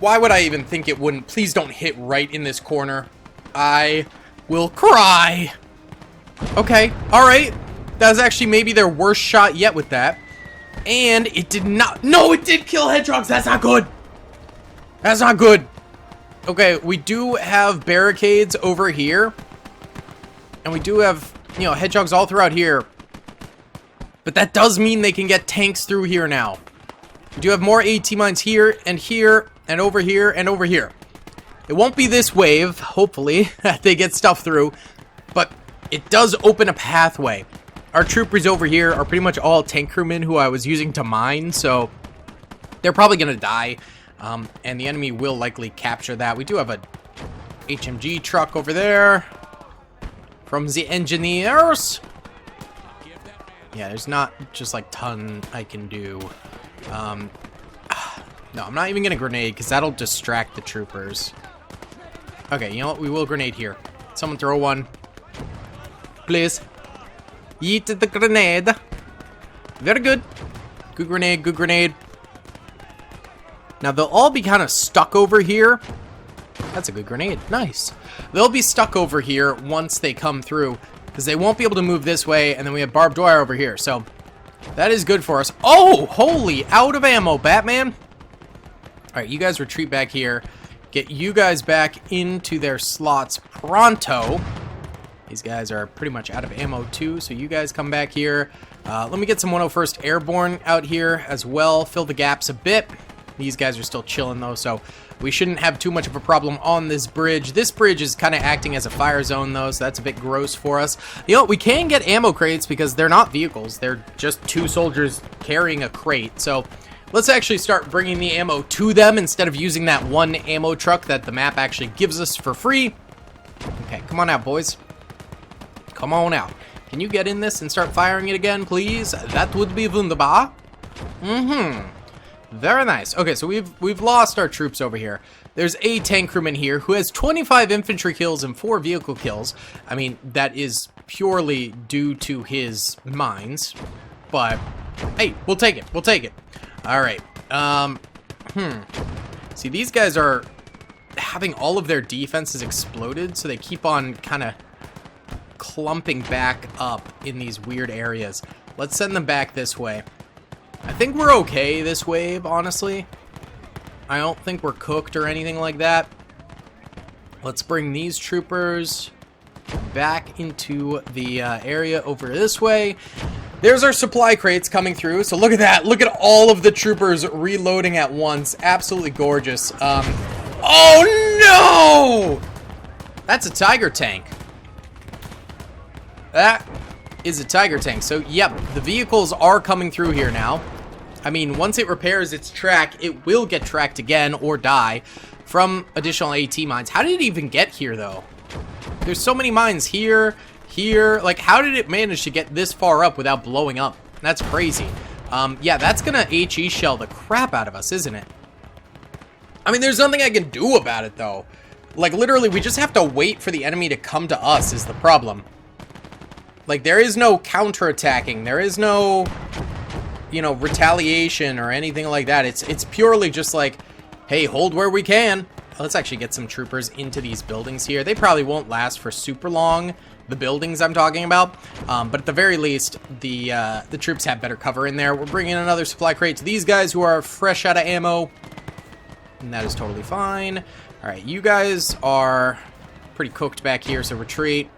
Why would I even think it wouldn't? Please don't hit right in this corner. I will cry. Okay, alright. That was actually maybe their worst shot yet with that. And it did not. No, it did kill hedgehogs. That's not good. That's not good. Okay, we do have barricades over here. And we do have, you know, hedgehogs all throughout here. But that does mean they can get tanks through here now. We do have more AT mines here and here and over here and over here. It won't be this wave, hopefully, that they get stuff through. But it does open a pathway. Our troopers over here are pretty much all tank crewmen who I was using to mine, so they're probably going to die. And the enemy will likely capture that. We do have a HMG truck over there from the engineers. Yeah, there's not just like ton I can do. No, I'm not even going to grenade because that'll distract the troopers. Okay, you know what? We will grenade here. Someone throw one. Please. Yeet the grenade. Very good. Good grenade, good grenade. Now, they'll all be kind of stuck over here. That's a good grenade. Nice. They'll be stuck over here once they come through, because they won't be able to move this way, and then we have barbed wire over here, so that is good for us. Oh, holy, out of ammo, Batman. All right, you guys retreat back here. Get you guys back into their slots pronto. These guys are pretty much out of ammo too, so you guys come back here. Let me get some 101st Airborne out here as well. Fill the gaps a bit. These guys are still chilling though, so we shouldn't have too much of a problem on this bridge. This bridge is kind of acting as a fire zone though, so that's a bit gross for us. You know, we can get ammo crates because they're not vehicles. They're just two soldiers carrying a crate. So let's actually start bringing the ammo to them instead of using that one ammo truck that the map actually gives us for free. Okay, come on out, boys. Come on out. Can you get in this and start firing it again, please? That would be wunderbar. Very nice. Okay, so we've lost our troops over here. There's a tank crewman here who has 25 infantry kills and 4 vehicle kills. I mean, that is purely due to his mines. But, hey, we'll take it. We'll take it. All right. See, these guys are having all of their defenses exploded, so they keep on kind of clumping back up in these weird areas. Let's send them back this way. I think we're okay this wave, honestly. I don't think we're cooked or anything like that. Let's bring these troopers back into the area over this way. There's our supply crates coming through. So look at that. Look at all of the troopers reloading at once. Absolutely gorgeous. Oh, no! That's a Tiger tank. That is a Tiger tank. So, yep, the vehicles are coming through here now. I mean, once it repairs its track, it will get tracked again or die from additional AT mines. How did it even get here, though? There's so many mines here, here. Like, how did it manage to get this far up without blowing up? That's crazy. Yeah, that's gonna HE shell the crap out of us, isn't it? I mean, there's nothing I can do about it, though. Like, literally, we just have to wait for the enemy to come to us is the problem. Like, there is no counterattacking. There is no, you know, retaliation or anything like that. It's purely just like, hey, hold where we can. Let's actually get some troopers into these buildings here. They probably won't last for super long, the buildings I'm talking about. But at the very least, the troops have better cover in there. We're bringing another supply crate to these guys who are fresh out of ammo. And that is totally fine. All right, you guys are pretty cooked back here, so retreat.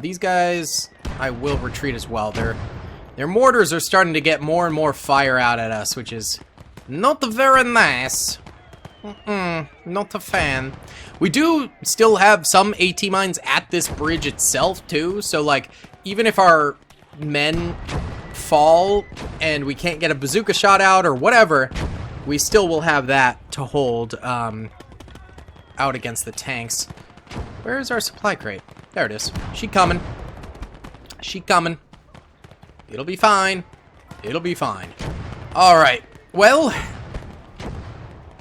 These guys, I will retreat as well. Their mortars are starting to get more and more fire out at us, which is not very nice. Not a fan. We do still have some AT mines at this bridge itself, too. So, like, even if our men fall and we can't get a bazooka shot out or whatever, we still will have that to hold out against the tanks. Where's our supply crate? There it is. She coming. She coming. It'll be fine. It'll be fine. Alright. Well,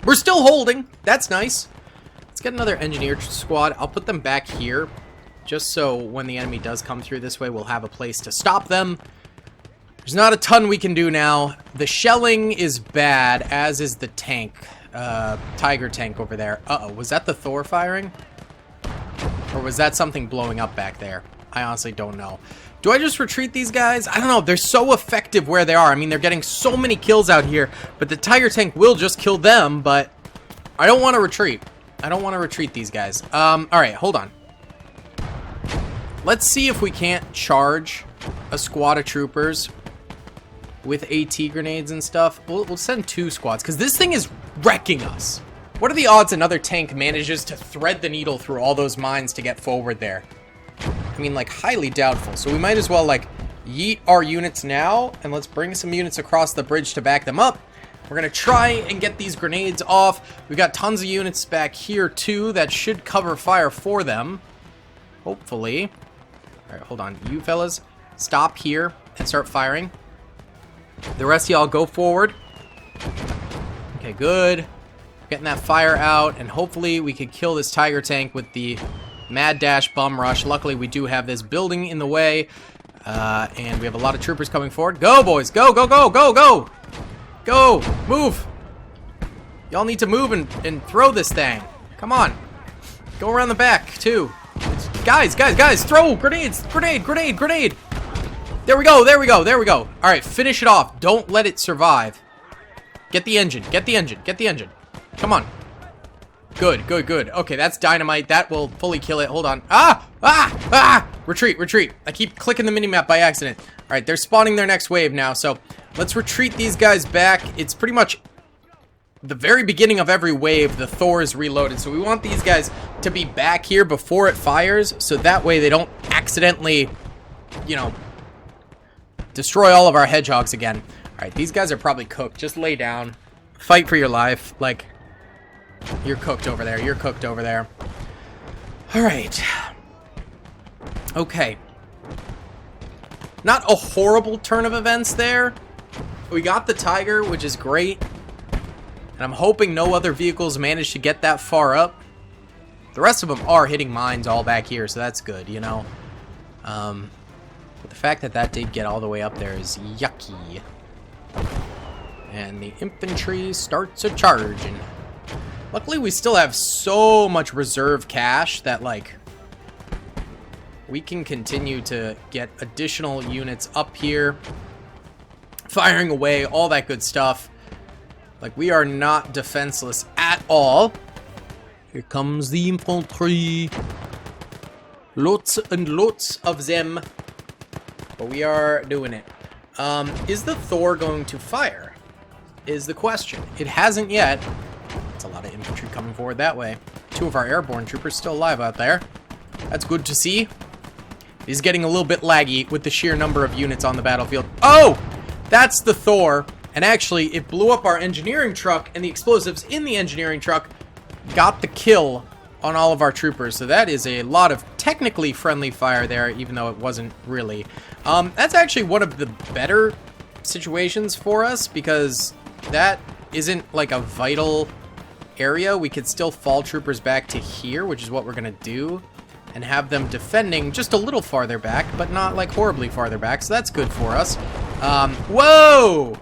we're still holding. That's nice. Let's get another engineer squad. I'll put them back here, just so when the enemy does come through this way, we'll have a place to stop them. There's not a ton we can do now. The shelling is bad, as is the tank. Tiger tank over there. Uh-oh. Was that the Thor firing? Or was that something blowing up back there? I honestly don't know. Do I just retreat these guys? I don't know. They're so effective where they are. I mean, they're getting so many kills out here, but the Tiger tank will just kill them, but I don't want to retreat. I don't want to retreat these guys. All right, hold on. Let's see if we can't charge a squad of troopers with AT grenades and stuff. We'll send 2 squads, because this thing is wrecking us. What are the odds another tank manages to thread the needle through all those mines to get forward there? I mean, like, highly doubtful. So we might as well, like, yeet our units now, and let's bring some units across the bridge to back them up. We're going to try and get these grenades off. We've got tons of units back here, too, that should cover fire for them. Hopefully. All right, hold on. You fellas, stop here and start firing. The rest of y'all go forward. Okay, good. Getting that fire out, and hopefully we could kill this Tiger tank with the Mad Dash Bum Rush. Luckily, we do have this building in the way, and we have a lot of troopers coming forward. Go, boys! Go, go, go, go, go! Go! Move! Y'all need to move and throw this thing. Come on. Go around the back, too. Guys, guys, guys! Throw! Grenades! Grenade! Grenade! Grenade! There we go! There we go! There we go! Alright, finish it off. Don't let it survive. Get the engine. Get the engine. Get the engine. Come on. Good, good, good. Okay, that's dynamite. That will fully kill it. Hold on. Ah! Ah! Ah! Retreat, retreat. I keep clicking the minimap by accident. Alright, they're spawning their next wave now, so let's retreat these guys back. It's pretty much the very beginning of every wave, the Thor is reloaded, so we want these guys to be back here before it fires, so that way they don't accidentally, you know, destroy all of our hedgehogs again. Alright, these guys are probably cooked. Just lay down. Fight for your life. Like, you're cooked over there. You're cooked over there. Alright. Okay. Not a horrible turn of events there. We got the Tiger, which is great. And I'm hoping no other vehicles manage to get that far up. The rest of them are hitting mines all back here, so that's good, you know. But the fact that that did get all the way up there is yucky. And the infantry starts a charge, and luckily we still have so much reserve cash that, like, we can continue to get additional units up here, firing away, all that good stuff. Like, we are not defenseless at all. Here comes the infantry. Lots and lots of them. But we are doing it. Is the Thor going to fire? Is the question. It hasn't yet. It's a lot of infantry coming forward that way. 2 of our airborne troopers still alive out there. That's good to see. He's getting a little bit laggy with the sheer number of units on the battlefield. Oh! That's the Thor. And actually, it blew up our engineering truck, and the explosives in the engineering truck got the kill on all of our troopers. So that is a lot of technically friendly fire there, even though it wasn't really. That's actually one of the better situations for us, because that isn't like a vital area. We could still fall troopers back to here, which is what we're going to do, and have them defending just a little farther back, but not like horribly farther back. So that's good for us. Whoa!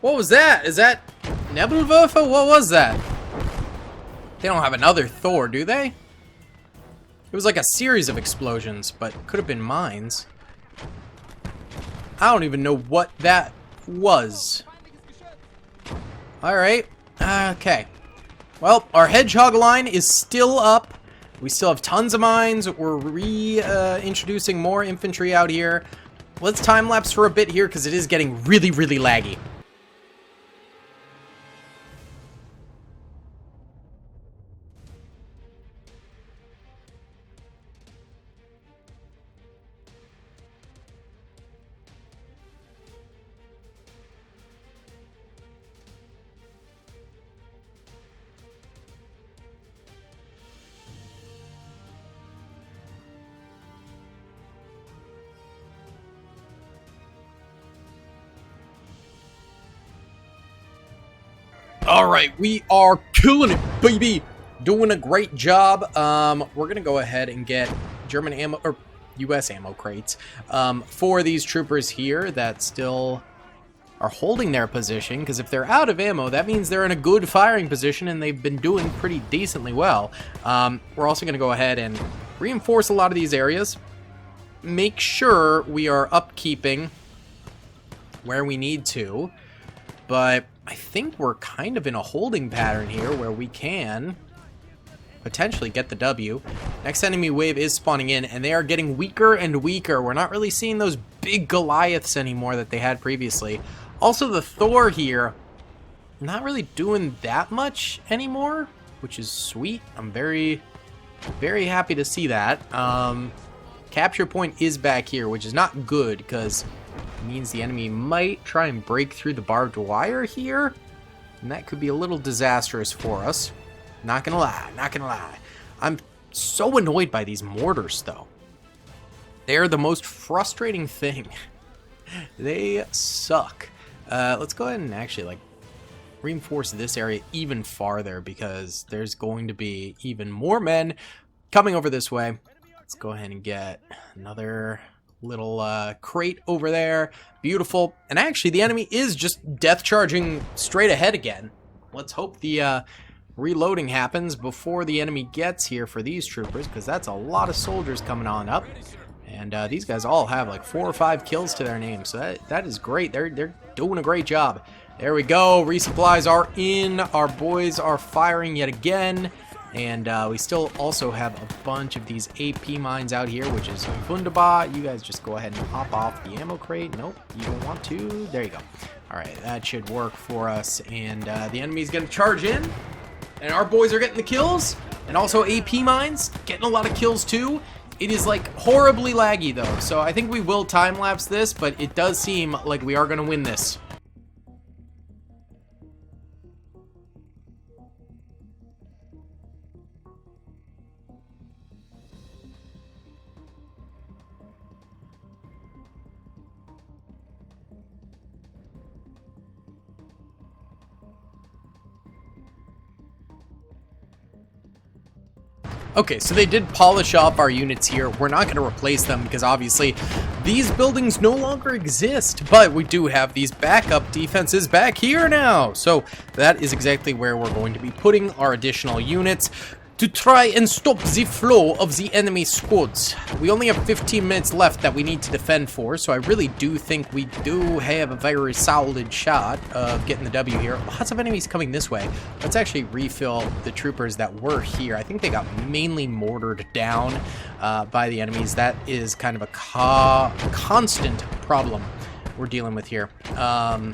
What was that? Is that Nebelwerfer? What was that? They don't have another Thor, do they? It was like a series of explosions, but could have been mines. I don't even know what that was. Alright. Okay. Well, our hedgehog line is still up. We still have tons of mines. We're reintroducing more infantry out here. Let's time-lapse for a bit here, because it is getting really, really laggy. Alright, we are killing it, baby! Doing a great job. We're gonna go ahead and get German ammo, or US ammo crates, for these troopers here that still are holding their position, because if they're out of ammo, that means they're in a good firing position, and they've been doing pretty decently well. We're also gonna go ahead and reinforce a lot of these areas. make sure we are upkeeping where we need to. But I think we're kind of in a holding pattern here where we can potentially get the W. Next enemy wave is spawning in, and they are getting weaker and weaker. We're not really seeing those big Goliaths anymore that they had previously. Also, the Thor here, not really doing that much anymore, which is sweet. I'm very, very happy to see that. Capture point is back here, which is not good because it means the enemy might try and break through the barbed wire here, and that could be a little disastrous for us. Not gonna lie, not gonna lie. I'm so annoyed by these mortars, though. They're the most frustrating thing. They suck. Let's go ahead and actually, like, reinforce this area even farther because there's going to be even more men coming over this way. Let's go ahead and get another little crate over there. Beautiful. And actually, the enemy is just death charging straight ahead again. Let's hope the reloading happens before the enemy gets here for these troopers, because that's a lot of soldiers coming on up. And these guys all have like 4 or 5 kills to their name, so that is great. They're doing a great job. There we go. Resupplies are in. Our boys are firing yet again. And we still also have a bunch of these AP mines out here, which is wunderbar. You guys just go ahead and hop off the ammo crate. Nope, you don't want to. There you go. All right, that should work for us. And the enemy's going to charge in. And our boys are getting the kills. And also AP mines, getting a lot of kills too. It is like horribly laggy though. So I think we will time-lapse this, but it does seem like we are going to win this. Okay, so they did polish off our units here. We're not going to replace them because obviously these buildings no longer exist, but we do have these backup defenses back here now. So that is exactly where we're going to be putting our additional units to try and stop the flow of the enemy squads. We only have 15 minutes left that we need to defend for, so I really do think we do have a very solid shot of getting the W here. Lots of enemies coming this way. Let's actually refill the troopers that were here. I think they got mainly mortared down by the enemies. That is kind of a constant problem we're dealing with here. Other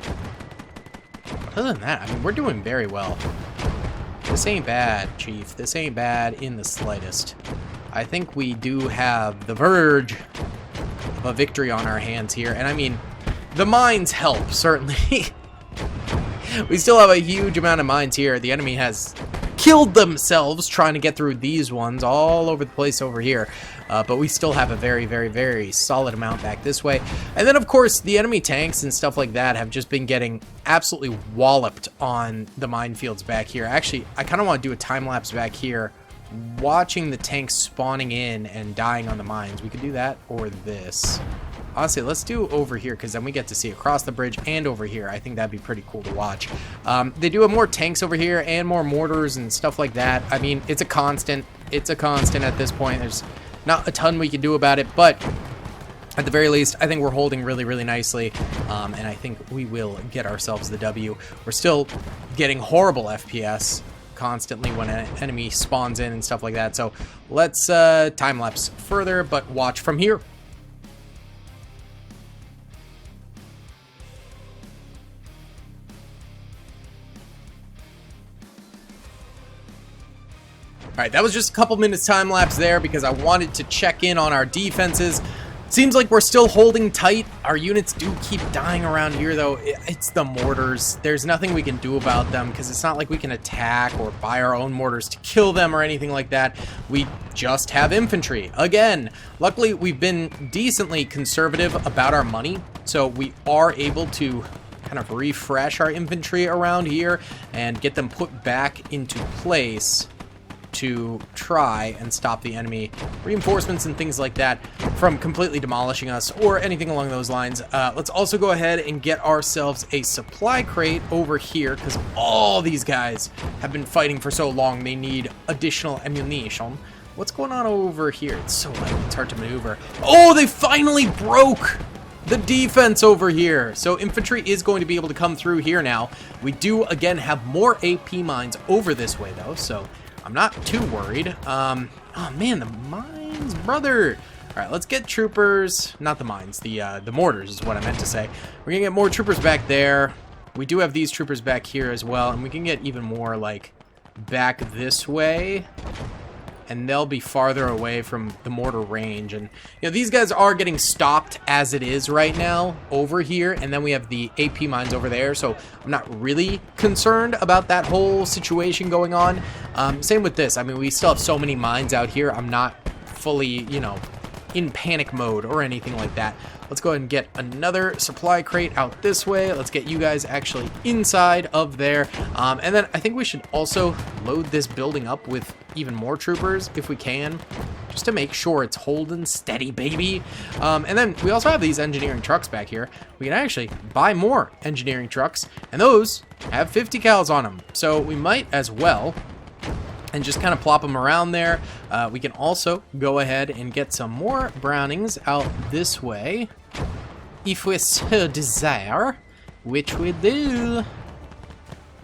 than that, I mean, we're doing very well. This ain't bad, Chief. This ain't bad in the slightest. I think we do have the verge of a victory on our hands here. And I mean, the mines help, certainly. We still have a huge amount of mines here. The enemy has killed themselves trying to get through these ones all over the place over here. But we still have a very, very, very solid amount back this way. And then, of course, the enemy tanks and stuff like that have just been getting absolutely walloped on the minefields back here. Actually, I kind of want to do a time-lapse back here, watching the tanks spawning in and dying on the mines. We could do that or this. Honestly, let's do over here because then we get to see across the bridge and over here. I think that'd be pretty cool to watch. They do have more tanks over here and more mortars and stuff like that. I mean, it's a constant. It's a constant at this point. There's not a ton we can do about it, but at the very least, I think we're holding really, really nicely, and I think we will get ourselves the W. We're still getting horrible FPS constantly when an enemy spawns in and stuff like that, so let's time-lapse further, but watch from here. Alright, that was just a couple minutes time-lapse there because I wanted to check in on our defenses. Seems like we're still holding tight. Our units do keep dying around here, though. It's the mortars. There's nothing we can do about them because it's not like we can attack or buy our own mortars to kill them or anything like that. We just have infantry. Again, luckily, we've been decently conservative about our money, so we are able to kind of refresh our infantry around here and get them put back into place to try and stop the enemy reinforcements and things like that from completely demolishing us or anything along those lines. Let's also go ahead and get ourselves a supply crate over here because all these guys have been fighting for so long. They need additional ammunition. So let's go ahead and What's going on over here? It's so light, it's hard to maneuver. Oh, they finally broke the defense over here. So infantry is going to be able to come through here now. We do, again, have more AP mines over this way, though, so I'm not too worried. Oh, man, the mines, brother. All right, let's get troopers. Not the mines, the mortars is what I meant to say. We're going to get more troopers back there. We do have these troopers back here as well, and we can get even more, like, back this way. And they'll be farther away from the mortar range. And, you know, these guys are getting stopped as it is right now over here. And then we have the AP mines over there. So I'm not really concerned about that whole situation going on. Same with this. I mean, we still have so many mines out here. I'm not fully, you know, in panic mode or anything like that. Let's go ahead and get another supply crate out this way. Let's get you guys actually inside of there. And then I think we should also load this building up with even more troopers if we can, just to make sure it's holding steady, baby. And then we also have these engineering trucks back here. We can actually buy more engineering trucks, and those have 50 cals on them. So we might as well, and just kind of plop them around there. We can also go ahead and get some more Brownings out this way, if we so desire, which we do.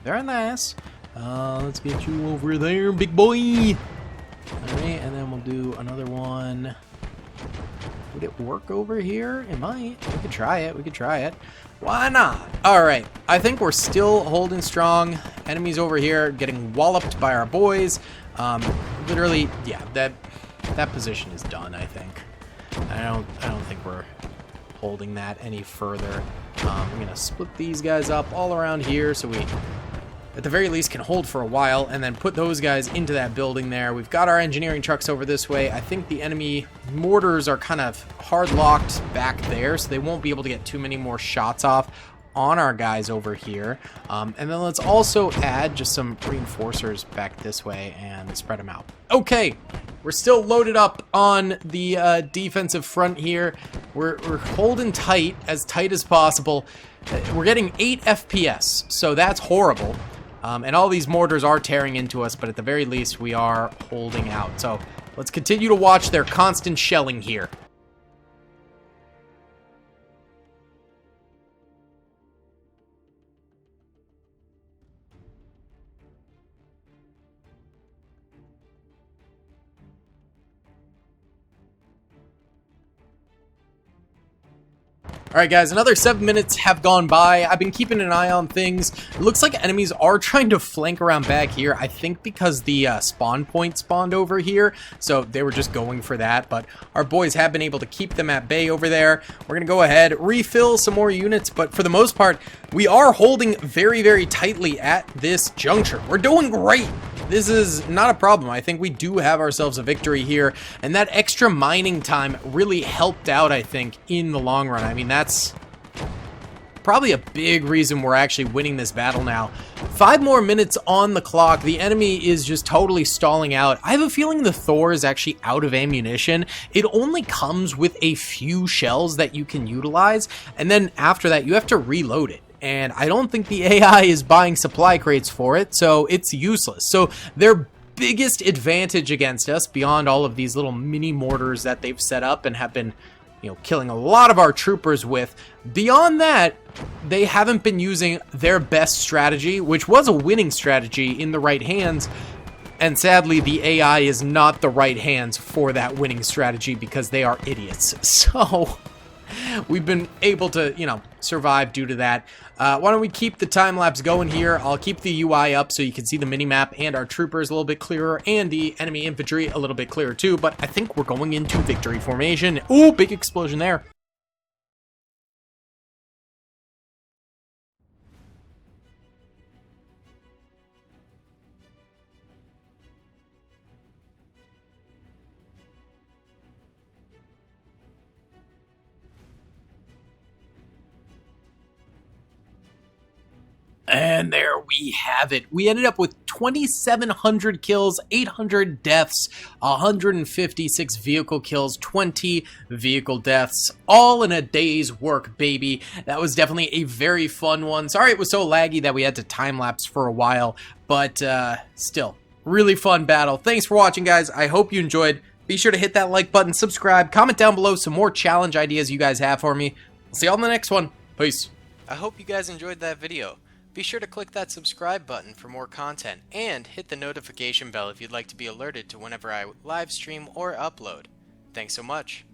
Very nice. Let's get you over there, big boy. Alright, and then we'll do another one. Would it work over here? It might. We could try it. We could try it. Why not? Alright, I think we're still holding strong. Enemies over here getting walloped by our boys. Literally, yeah, that position is done, I think. I don't think we're holding that any further. I'm gonna split these guys up all around here so we, at the very least, can hold for a while, and then put those guys into that building there. We've got our engineering trucks over this way. I think the enemy mortars are kind of hard locked back there, so they won't be able to get too many more shots off on our guys over here. And then let's also add just some reinforcers back this way and spread them out. Okay, we're still loaded up on the defensive front here. We're holding tight as possible. We're getting 8 FPS, so that's horrible. And all these mortars are tearing into us, but at the very least, we are holding out. So let's continue to watch their constant shelling here. Alright guys, another 7 minutes have gone by. I've been keeping an eye on things. It looks like enemies are trying to flank around back here. I think because the spawn point spawned over here, so they were just going for that. But our boys have been able to keep them at bay over there. We're going to go ahead, refill some more units, but for the most part, we are holding very, very tightly at this juncture. We're doing great. This is not a problem. I think we do have ourselves a victory here, and that extra mining time really helped out, I think, in the long run. I mean, that's probably a big reason we're actually winning this battle now. 5 more minutes on the clock. The enemy is just totally stalling out. I have a feeling the Thor is actually out of ammunition. It only comes with a few shells that you can utilize, and then after that, you have to reload it. And I don't think the AI is buying supply crates for it, so it's useless. So their biggest advantage against us, beyond all of these little mini mortars that they've set up and have been, you know, killing a lot of our troopers with, beyond that, they haven't been using their best strategy, which was a winning strategy in the right hands. And sadly, the AI is not the right hands for that winning strategy because they are idiots. So we've been able to, you know, survive due to that. Why don't we keep the time lapse going here? I'll keep the UI up so you can see the minimap and our troopers a little bit clearer and the enemy infantry a little bit clearer too. But I think we're going into victory formation. Ooh, big explosion there. And there we have it. We ended up with 2,700 kills, 800 deaths, 156 vehicle kills, 20 vehicle deaths, all in a day's work, baby. That was definitely a very fun one. Sorry it was so laggy that we had to time-lapse for a while, but still, Really fun battle. Thanks for watching, guys. I hope you enjoyed. Be sure to hit that like button, subscribe, comment down below some more challenge ideas you guys have for me. I'll see y'all in the next one. Peace. I hope you guys enjoyed that video. Be sure to click that subscribe button for more content, and hit the notification bell if you'd like to be alerted to whenever I live stream or upload. Thanks so much.